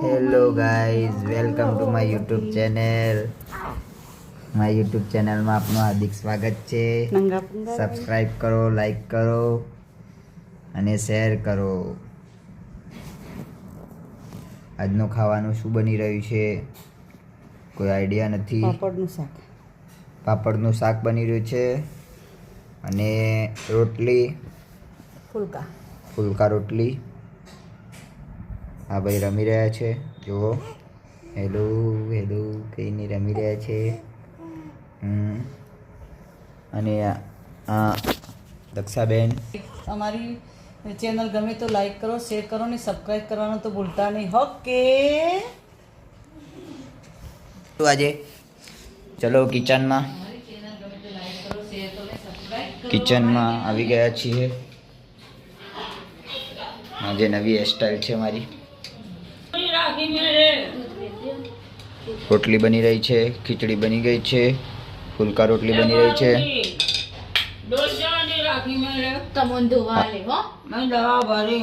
Hello guys, welcome to my YouTube channel. My YouTube ચેનલમાં આપનું હાર્દિક સ્વાગત છે. સબસ્ક્રાઈબ કરો, લાઈક કરો અને શેર કરો. આજનું ખાવાનું શું બની રહ્યું છે કોઈ આઈડિયા નથી. પાપડનું શાક બની રહ્યું છે અને રોટલી, ફુલકા રોટલી. આ ભાઈ રમી રહ્યા છે, જુઓ. હેલો હેલો કહીને રમી રહ્યા છે. અને આ દક્ષાબેન. અમારી ચેનલ ગમે તો લાઈક કરો, શેર કરો ને સબસ્ક્રાઇબ કરવાનું તો ભૂલતા નહીં. ઓકે, આજે ચલો કિચનમાં. કિચનમાં આવી ગયા છીએ. આજે નવી હેરસ્ટાઈલ છે મારી. રોટલી બની રહી છે, ખીચડી બની ગઈ છે, ફુલકા રોટલી બની રહી છે. તમને ધોવા લે હો. દવા ભરી